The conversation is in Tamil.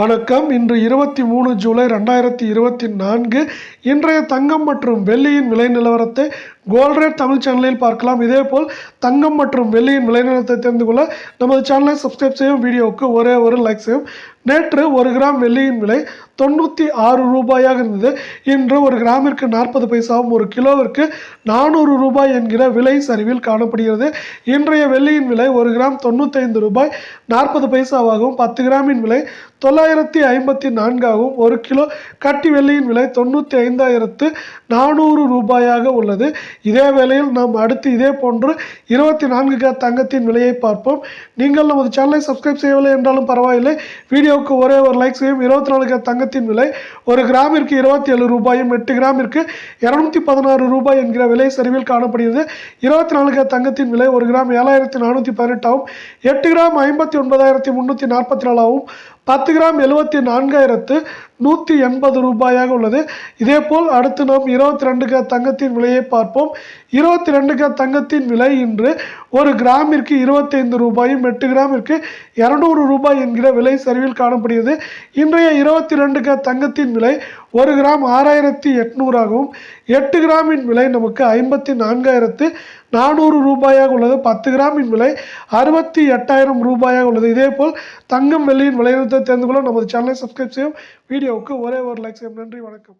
வணக்கம். இன்று 23 ஜூலை 2024. இன்றைய தங்கம் மற்றும் வெள்ளியின் விலை நிலவரத்தை கோல்ட் ரேட் தமிழ் சேனலில் பார்க்கலாம். இதேபோல் தங்கம் மற்றும் வெள்ளியின் விலை நிலவரத்தை தெரிந்து கொள்ள நமது சேனலை சப்ஸ்கிரைப் செய்யும், வீடியோவுக்கு ஒரே ஒரு லைக் செய்யும். நேற்று 1 கிராம் வெள்ளியின் விலை 96 ரூபாயாக இருந்தது. இன்று 1 கிராமிற்கு 40 பைசாவும் 1 கிலோவிற்கு 400 ரூபாய் என்கிற விலை சரிவில் காணப்படுகிறது. இன்றைய வெள்ளியின் விலை 1 கிராம் 95 ரூபாய் 40 பைசாவாகவும் 10 கிராமின் விலை 954 ஆகவும் 1 கிலோ கட்டி வெள்ளியின் விலை 95,400 ரூபாயாக உள்ளது. இதே வேளையில் நாம் அடுத்து இதே போன்று 24 கிராம் தங்கத்தின் விலையை பார்ப்போம். நீங்கள் நமது சேனலை சப்ஸ்கிரைப் செய்யவில்லை என்றாலும் பரவாயில்லை, வீடியோவுக்கு ஒரே ஒரு லைக் செய்யும். 24 கிராம் தங்கத்தின் விலை 1 கிராமிற்கு 27 ரூபாயும் 8 கிராமிற்கு 216 ரூபாய் என்கிற விலை சரிவில் காணப்படுகிறது. 24 கிராம் தங்கத்தின் விலை 1 கிராம் 7,418 ஆகவும் 8 கிராம் 59,344 ஆகவும் 10 கிராம் 74,180 ரூபாயாக உள்ளது. இதேபோல் அடுத்து நாம் 22 கிராம் தங்கத்தின் விலையை பார்ப்போம். 22 கிராம் தங்கத்தின் விலை இன்று 1 கிராமிற்கு 25 ரூபாயும் 8 கிராமிற்கு 200 ரூபாய் என்கிற விலை சரிவில் காணப்படுகிறது. இன்றைய 22 கிராம் தங்கத்தின் விலை 1 கிராம் 6,800 ஆகவும் 8 கிராமின் விலை நமக்கு 54,400 ரூபாயாக உள்ளது. 10 கிராமின் விலை 68,000 ரூபாயாக உள்ளது. இதேபோல் தங்கம் வெள்ளியின் விலை தெரிந்து கொள்ள நமது சேனலை சப்ஸ்கிரைப் செய்யும், வீடியோவுக்கு ஒரே ஒரு லைக் செய்யும். நன்றி, வணக்கம்.